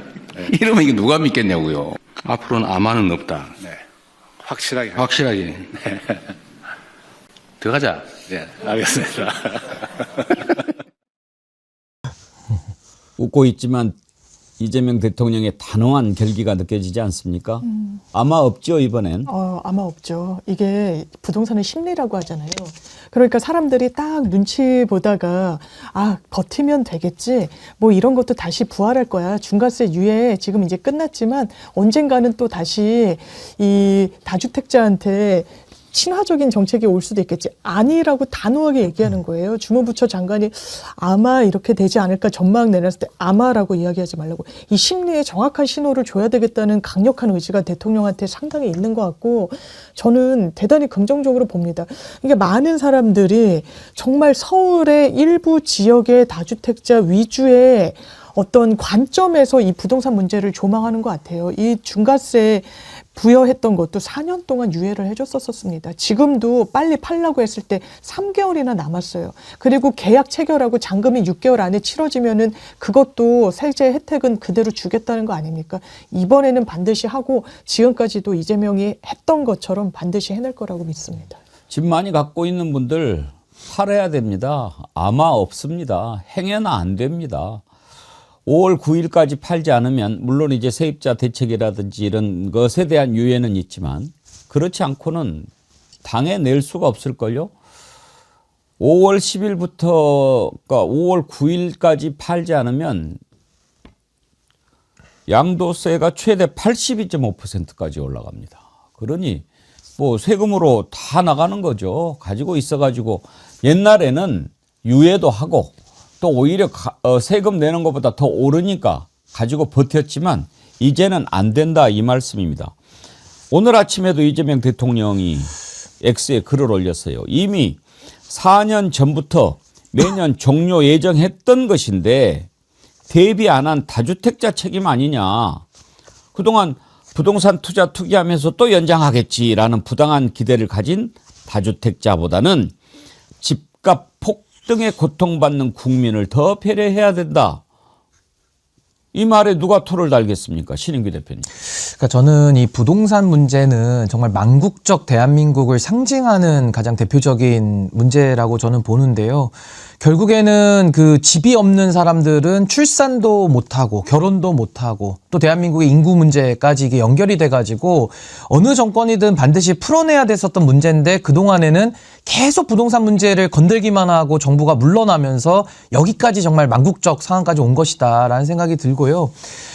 이러면 이게 누가 믿겠냐고요. 앞으로는 아마는 없다. 네. 확실하게. 확실하게. 들어가자. 네. 알겠습니다. 웃고 있지만 이재명 대통령의 단호한 결기가 느껴지지 않습니까? 아마 없죠, 이번엔. 아마 없죠. 이게 부동산의 심리라고 하잖아요. 그러니까 사람들이 딱 눈치 보다가 버티면 되겠지. 뭐 이런 것도 다시 부활할 거야. 중과세 유예 지금 이제 끝났지만 언젠가는 또 다시 이 다주택자한테 친화적인 정책이 올 수도 있겠지. 아니라고 단호하게 얘기하는 거예요. 주무부처 장관이 아마 이렇게 되지 않을까 전망 내놨을 때 아마라고 이야기하지 말라고. 이 심리에 정확한 신호를 줘야 되겠다는 강력한 의지가 대통령한테 상당히 있는 것 같고 저는 대단히 긍정적으로 봅니다. 그러니까 많은 사람들이 정말 서울의 일부 지역의 다주택자 위주의 어떤 관점에서 이 부동산 문제를 조망하는 것 같아요. 이 중과세 부여했던 것도 4년 동안 유예를 해줬었습니다. 지금도 빨리 팔라고 했을 때 3개월이나 남았어요. 그리고 계약 체결하고 잔금이 6개월 안에 치러지면은 그것도 세제 혜택은 그대로 주겠다는 거 아닙니까? 이번에는 반드시 하고 지금까지도 이재명이 했던 것처럼 반드시 해낼 거라고 믿습니다. 집 많이 갖고 있는 분들 팔아야 됩니다. 아마 없습니다. 행여나 안 됩니다. 5월 9일까지 팔지 않으면 물론 이제 세입자 대책이라든지 이런 것에 대한 유예는 있지만 그렇지 않고는 당에 낼 수가 없을걸요. 5월 10일부터 그러니까 5월 9일까지 팔지 않으면 양도세가 최대 82.5%까지 올라갑니다. 그러니 뭐 세금으로 다 나가는 거죠. 가지고 있어가지고 옛날에는 유예도 하고 또 오히려 세금 내는 것보다 더 오르니까 가지고 버텼지만 이제는 안 된다 이 말씀입니다. 오늘 아침에도 이재명 대통령이 X에 글을 올렸어요. 이미 4년 전부터 매년 종료 예정했던 것인데 대비 안 한 다주택자 책임 아니냐. 그동안 부동산 투자 투기하면서 또 연장하겠지라는 부당한 기대를 가진 다주택자보다는 집값 폭등에 고통받는 국민을 더 배려해야 된다. 이 말에 누가 토를 달겠습니까? 신인규 대표님. 그러니까 저는 이 부동산 문제는 정말 망국적 대한민국을 상징하는 가장 대표적인 문제라고 저는 보는데요. 결국에는 그 집이 없는 사람들은 출산도 못하고 결혼도 못하고 또 대한민국의 인구 문제까지 이게 연결이 돼가지고 어느 정권이든 반드시 풀어내야 됐었던 문제인데 그동안에는 계속 부동산 문제를 건들기만 하고 정부가 물러나면서 여기까지 정말 망국적 상황까지 온 것이다라는 생각이 들고요.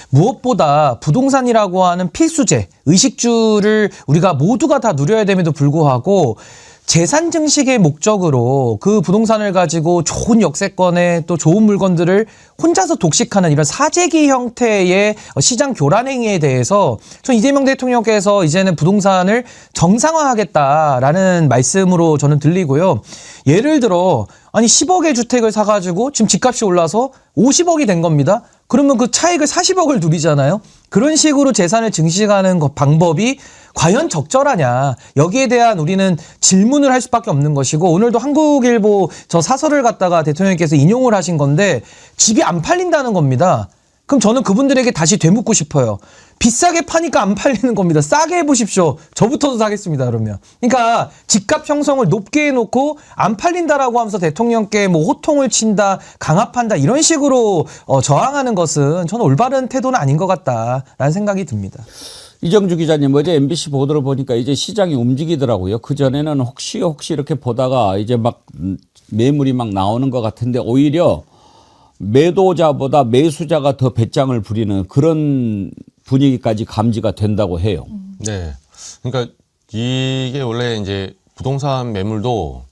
무엇보다 부동산이라고 하는 필수재, 의식주를 우리가 모두가 다 누려야 됨에도 불구하고 재산 증식의 목적으로 그 부동산을 가지고 좋은 역세권에 또 좋은 물건들을 혼자서 독식하는 이런 사재기 형태의 시장 교란 행위에 대해서 전 이재명 대통령께서 이제는 부동산을 정상화하겠다라는 말씀으로 저는 들리고요. 예를 들어 아니 10억의 주택을 사가지고 지금 집값이 올라서 50억이 된 겁니다. 그러면 그 차익을 40억을 누리잖아요. 그런 식으로 재산을 증식하는 방법이 과연 적절하냐. 여기에 대한 우리는 질문을 할 수밖에 없는 것이고 오늘도 한국일보 저 사설을 갖다가 대통령께서 인용을 하신 건데 집이 안 팔린다는 겁니다. 그럼 저는 그분들에게 다시 되묻고 싶어요. 비싸게 파니까 안 팔리는 겁니다. 싸게 해보십시오. 저부터도 사겠습니다. 그러면. 그러니까 집값 형성을 높게 해놓고 안 팔린다라고 하면서 대통령께 뭐 호통을 친다, 강압한다 이런 식으로 저항하는 것은 저는 올바른 태도는 아닌 것 같다라는 생각이 듭니다. 이정주 기자님 어제 MBC 보도를 보니까 이제 시장이 움직이더라고요. 그전에는 혹시 이렇게 보다가 이제 막 매물이 막 나오는 것 같은데 오히려 매도자보다 매수자가 더 배짱을 부리는 그런 분위기까지 감지가 된다고 해요. 네. 그러니까 이게 원래 이제 부동산 매물도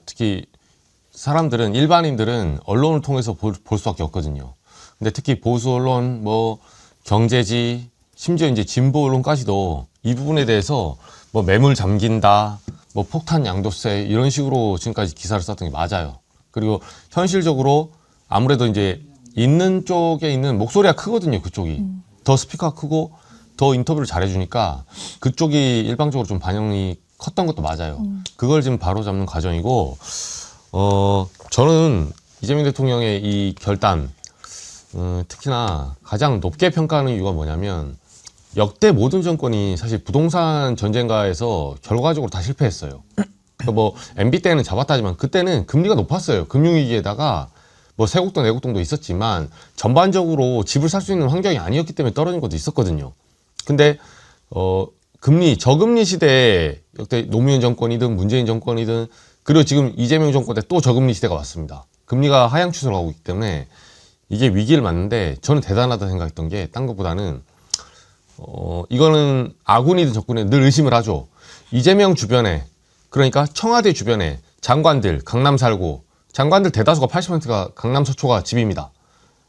특히 사람들은 일반인들은 언론을 통해서 볼 수밖에 없거든요. 근데 특히 보수 언론, 뭐 경제지, 심지어 이제 진보 언론까지도 이 부분에 대해서 뭐 매물 잠긴다, 뭐 폭탄 양도세 이런 식으로 지금까지 기사를 썼던 게 맞아요. 그리고 현실적으로 아무래도 이제 있는 쪽에 있는 목소리가 크거든요. 그쪽이 더 스피커가 크고 더 인터뷰를 잘해주니까 그쪽이 일방적으로 좀 반영이 컸던 것도 맞아요. 그걸 지금 바로잡는 과정이고 저는 이재명 대통령의 이 결단 특히나 가장 높게 평가하는 이유가 뭐냐면 역대 모든 정권이 사실 부동산 전쟁가에서 결과적으로 다 실패했어요. 그러니까 뭐 MB 때는 잡았다지만 그때는 금리가 높았어요. 금융위기에다가 뭐 세곡동 내곡동도 있었지만 전반적으로 집을 살 수 있는 환경이 아니었기 때문에 떨어진 것도 있었거든요. 근데 금리 저금리 시대에 역대 노무현 정권이든 문재인 정권이든 그리고 지금 이재명 정권 때 또 저금리 시대가 왔습니다. 금리가 하향 추세로 가고 있기 때문에 이게 위기를 맞는데 저는 대단하다 생각했던 게 딴 것보다는 이거는 아군이든 적군이든 늘 의심을 하죠. 이재명 주변에 그러니까 청와대 주변에 장관들 강남 살고 장관들 대다수가 80%가 강남 서초가 집입니다.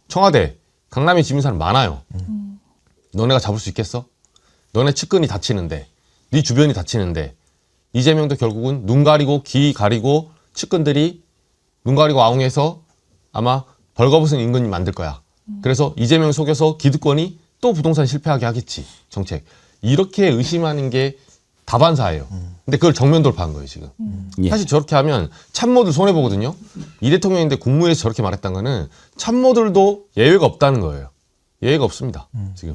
청와대 강남에 집인 사람 많아요. 너네가 잡을 수 있겠어? 너네 측근이 다치는데 네 주변이 다치는데 이재명도 결국은 눈 가리고 귀 가리고 측근들이 눈 가리고 아웅해서 아마 벌거벗은 임금님 만들 거야. 그래서 이재명 속여서 기득권이 또 부동산 실패하게 하겠지. 정책. 이렇게 의심하는 게 다반사예요. 근데 그걸 정면 돌파한 거예요 지금. 예. 사실 저렇게 하면 참모들 손해보거든요. 이 대통령인데 국무회에서 저렇게 말했다는 거는 참모들도 예외가 없다는 거예요. 예외가 없습니다 지금.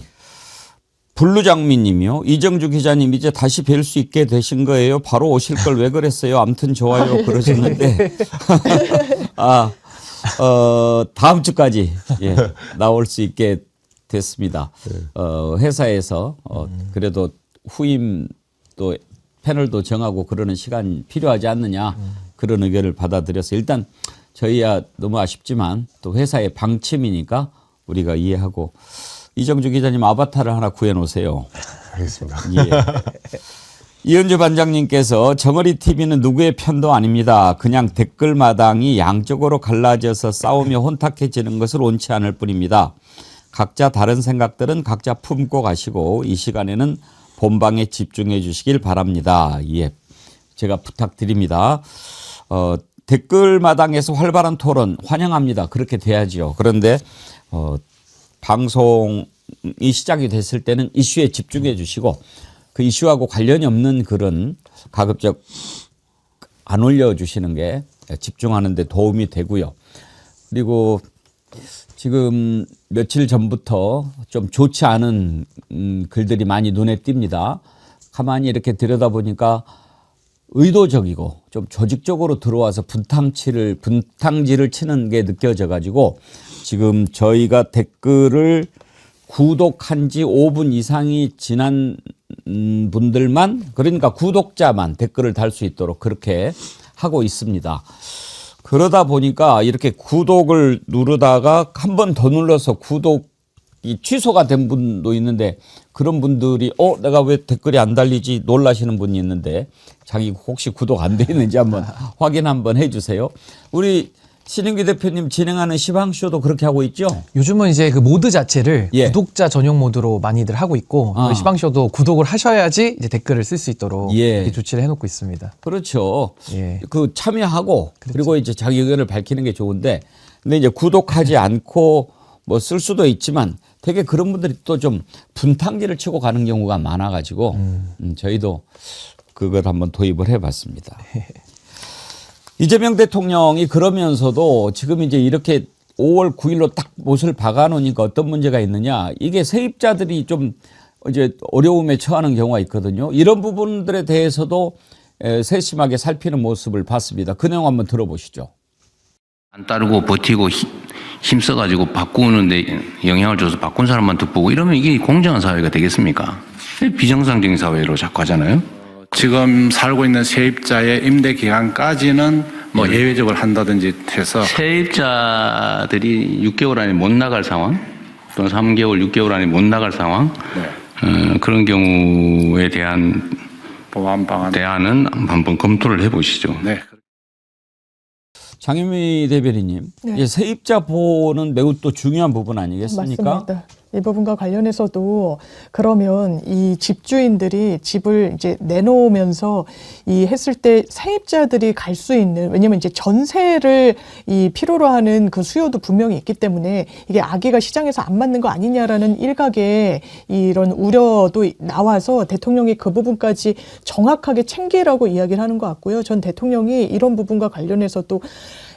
블루장미님이요. 이정주 기자님 이제 다시 뵐 수 있게 되신 거예요. 바로 오실 걸 왜 그랬어요. 아무튼 좋아요 그러셨는데 다음 주까지 나올 수 있게 됐습니다. 회사에서 그래도 후임 또 패널도 정하고 그러는 시간 필요하지 않느냐 그런 의견을 받아들여서 일단 저희야 너무 아쉽지만 또 회사의 방침이니까 우리가 이해하고 이정주 기자님 아바타를 하나 구해놓으세요. 알겠습니다. 예. 이은주 반장님께서 정어리 TV는 누구의 편도 아닙니다. 그냥 댓글마당이 양쪽으로 갈라져서 싸우며 혼탁해지는 것을 원치 않을 뿐입니다. 각자 다른 생각들은 각자 품고 가시고 이 시간에는 본방에 집중해 주시길 바랍니다. 예, 제가 부탁드립니다. 댓글마당에서 활발한 토론 환영합니다. 그렇게 돼야지요. 그런데 방송이 시작이 됐을 때는 이슈에 집중해 주시고 그 이슈하고 관련이 없는 글은 가급적 안 올려주시는 게 집중하는 데 도움이 되고요. 그리고 지금 며칠 전부터 좀 좋지 않은 글들이 많이 눈에 띕니다. 가만히 이렇게 들여다보니까 의도적이고 좀 조직적으로 들어와서 분탕질을 치는 게 느껴져 가지고 지금 저희가 댓글을 구독한 지 5분 이상이 지난 분들만 그러니까 구독자만 댓글을 달 수 있도록 그렇게 하고 있습니다. 그러다 보니까 이렇게 구독을 누르다가 한 번 더 눌러서 구독이 취소가 된 분도 있는데 그런 분들이 내가 왜 댓글이 안 달리지 놀라시는 분이 있는데 자기 혹시 구독 안 돼 있는지 한번 확인 한번 해주세요. 우리 신인규 대표님 진행하는 시방쇼도 그렇게 하고 있죠? 요즘은 이제 그 모드 자체를 예. 구독자 전용 모드로 많이들 하고 있고 시방쇼도 구독을 하셔야지 이제 댓글을 쓸 수 있도록 이렇게 조치를 해놓고 있습니다. 그렇죠. 예. 그 참여하고 그리고 이제 자기 의견을 밝히는 게 좋은데 근데 이제 구독하지 않고 뭐 쓸 수도 있지만 되게 그런 분들이 또 좀 분탕질을 치고 가는 경우가 많아가지고 저희도 그걸 한번 도입을 해봤습니다. 이재명 대통령이 그러면서도 지금 이제 이렇게 5월 9일로 딱 못을 박아놓으니까 어떤 문제가 있느냐. 이게 세입자들이 좀 이제 어려움에 처하는 경우가 있거든요. 이런 부분들에 대해서도 세심하게 살피는 모습을 봤습니다. 그 내용 한번 들어보시죠. 안 따르고 버티고 힘써가지고 바꾸는데 영향을 줘서 바꾼 사람만 득보고 이러면 이게 공정한 사회가 되겠습니까? 비정상적인 사회로 자꾸 하잖아요. 지금 살고 있는 세입자의 임대 기간까지는 뭐 예외적으로 한다든지 해서 세입자들이 6개월 안에 못 나갈 상황 또는 3개월, 6개월 안에 못 나갈 상황 그런 경우에 대한 보완 방안 대안은 한번 검토를 해보시죠. 네. 장유미 대변인님, 네. 세입자 보호는 매우 또 중요한 부분 아니겠습니까? 맞습니다. 이 부분과 관련해서도 그러면 이 집주인들이 집을 이제 내놓으면서 이 했을 때 세입자들이 갈 수 있는, 왜냐면 이제 전세를 이 필요로 하는 그 수요도 분명히 있기 때문에 이게 아기가 시장에서 안 맞는 거 아니냐라는 일각의 이런 우려도 나와서 대통령이 그 부분까지 정확하게 챙기라고 이야기를 하는 것 같고요. 전 대통령이 이런 부분과 관련해서도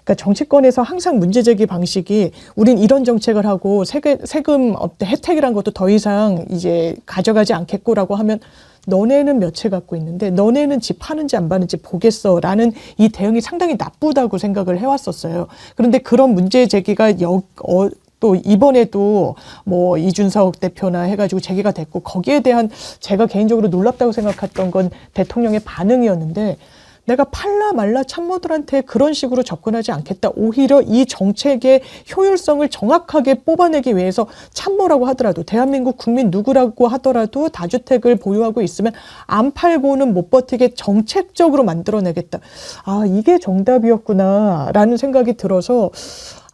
그러니까 정치권에서 항상 문제제기 방식이 우린 이런 정책을 하고 세금 혜택이란 것도 더 이상 이제 가져가지 않겠고라고 하면 너네는 몇 채 갖고 있는데 너네는 집 파는지 안 파는지 보겠어라는 이 대응이 상당히 나쁘다고 생각을 해왔었어요. 그런데 그런 문제 제기가 또 이번에도 뭐 이준석 대표나 해가지고 제기가 됐고 거기에 대한 제가 개인적으로 놀랍다고 생각했던 건 대통령의 반응이었는데 내가 팔라 말라 참모들한테 그런 식으로 접근하지 않겠다. 오히려 이 정책의 효율성을 정확하게 뽑아내기 위해서 참모라고 하더라도 대한민국 국민 누구라고 하더라도 다주택을 보유하고 있으면 안 팔고는 못 버티게 정책적으로 만들어내겠다. 아, 이게 정답이었구나라는 생각이 들어서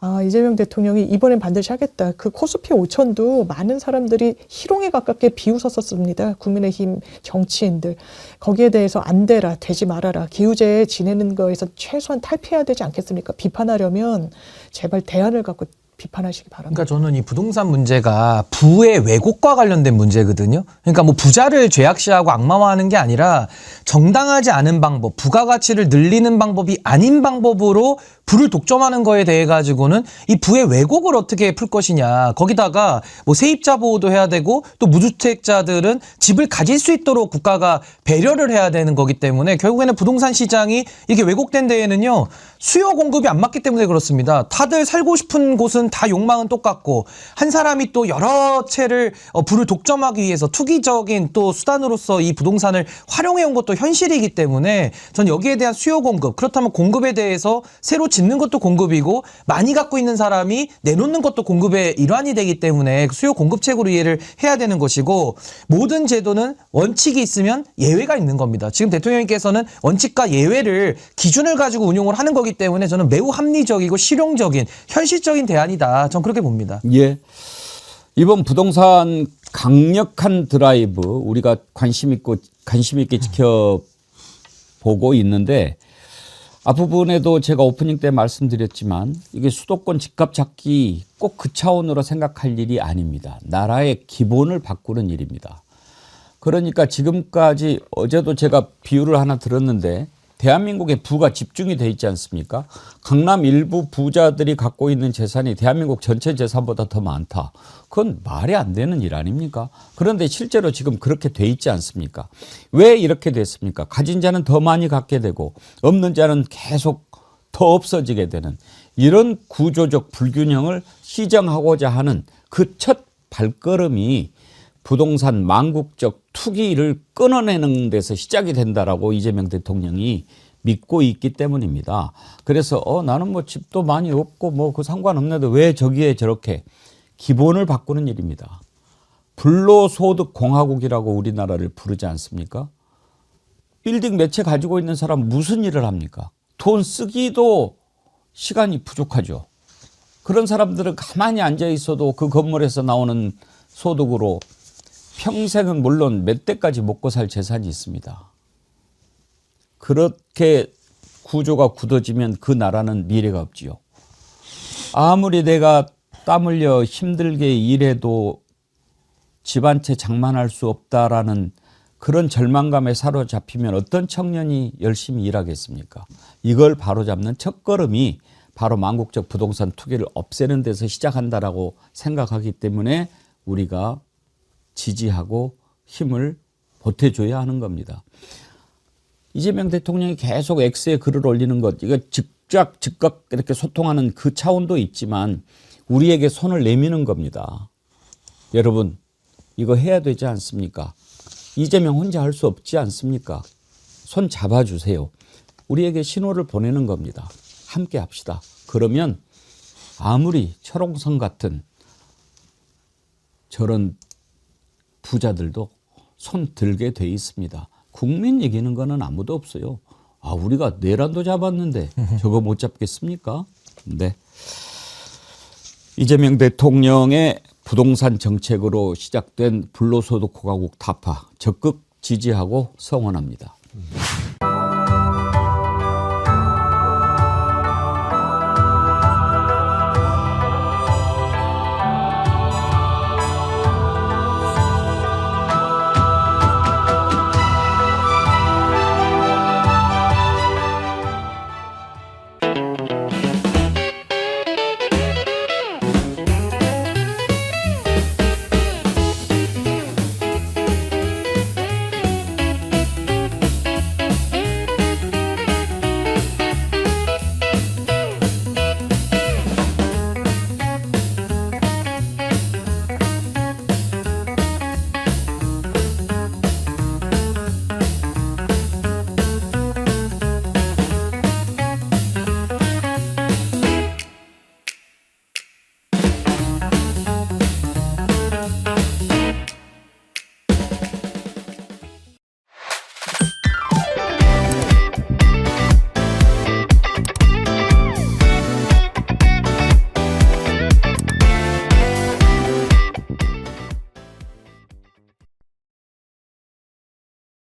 아, 이재명 대통령이 이번엔 반드시 하겠다. 그 코스피 5천도 많은 사람들이 희롱에 가깝게 비웃었었습니다. 국민의힘 정치인들. 거기에 대해서 안 되라, 되지 말아라. 기후제에 지내는 거에서 최소한 탈피해야 되지 않겠습니까? 비판하려면 제발 대안을 갖고 비판하시기 바랍니다. 그러니까 저는 이 부동산 문제가 부의 왜곡과 관련된 문제거든요. 그러니까 뭐 부자를 죄악시하고 악마화하는 게 아니라 정당하지 않은 방법, 부가가치를 늘리는 방법이 아닌 방법으로 부를 독점하는 거에 대해 가지고는 이 부의 왜곡을 어떻게 풀 것이냐. 거기다가 뭐 세입자 보호도 해야 되고 또 무주택자들은 집을 가질 수 있도록 국가가 배려를 해야 되는 거기 때문에 결국에는 부동산 시장이 이게 왜곡된 데에는요. 수요 공급이 안 맞기 때문에 그렇습니다. 다들 살고 싶은 곳은 다 욕망은 똑같고 한 사람이 또 여러 채를 부를 독점하기 위해서 투기적인 또 수단으로서 이 부동산을 활용해 온 것도 현실이기 때문에 전 여기에 대한 수요 공급, 그렇다면 공급에 대해서 새로 짓는 것도 공급이고 많이 갖고 있는 사람이 내놓는 것도 공급의 일환이 되기 때문에 수요 공급책으로 이해를 해야 되는 것이고 모든 제도는 원칙이 있으면 예외가 있는 겁니다. 지금 대통령님께서는 원칙과 예외를 기준을 가지고 운용을 하는 거기 때문에 저는 매우 합리적이고 실용적인 현실적인 대안이다. 전 그렇게 봅니다. 예. 이번 부동산 강력한 드라이브 우리가 관심 있게 지켜보고 있는데 앞부분에도 제가 오프닝 때 말씀드렸지만 이게 수도권 집값 잡기 꼭 그 차원으로 생각할 일이 아닙니다. 나라의 기본을 바꾸는 일입니다. 그러니까 지금까지 어제도 제가 비유를 하나 들었는데 대한민국의 부가 집중이 돼 있지 않습니까? 강남 일부 부자들이 갖고 있는 재산이 대한민국 전체 재산보다 더 많다. 그건 말이 안 되는 일 아닙니까? 그런데 실제로 지금 그렇게 돼 있지 않습니까? 왜 이렇게 됐습니까? 가진 자는 더 많이 갖게 되고 없는 자는 계속 더 없어지게 되는 이런 구조적 불균형을 시정하고자 하는 그 첫 발걸음이 부동산 망국적 투기를 끊어내는 데서 시작이 된다라고 이재명 대통령이 믿고 있기 때문입니다. 그래서 나는 뭐 집도 많이 없고 뭐 그 상관없는데 왜 저기에 저렇게 기본을 바꾸는 일입니다. 불로소득 공화국이라고 우리나라를 부르지 않습니까? 빌딩 몇 채 가지고 있는 사람 무슨 일을 합니까? 돈 쓰기도 시간이 부족하죠. 그런 사람들은 가만히 앉아 있어도 그 건물에서 나오는 소득으로 평생은 물론 몇 대까지 먹고 살 재산이 있습니다. 그렇게 구조가 굳어지면 그 나라는 미래가 없지요. 아무리 내가 땀 흘려 힘들게 일해도 집 한 채 장만할 수 없다라는 그런 절망감에 사로잡히면 어떤 청년이 열심히 일하겠습니까? 이걸 바로잡는 첫걸음이 바로 망국적 부동산 투기를 없애는 데서 시작한다라고 생각하기 때문에 우리가 지지하고 힘을 보태줘야 하는 겁니다. 이재명 대통령이 계속 X에 글을 올리는 것, 이거 즉각 이렇게 소통하는 그 차원도 있지만 우리에게 손을 내미는 겁니다. 여러분, 이거 해야 되지 않습니까? 이재명 혼자 할 수 없지 않습니까? 손 잡아주세요. 우리에게 신호를 보내는 겁니다. 함께 합시다. 그러면 아무리 철옹성 같은 저런 부자들도 손 들게 돼 있습니다. 국민 이기는 거는 아무도 없어요. 아, 우리가 내란도 잡았는데 저거 못 잡겠습니까? 네. 이재명 대통령의 부동산 정책으로 시작된 불로소득 고가국 타파 적극 지지하고 성원합니다.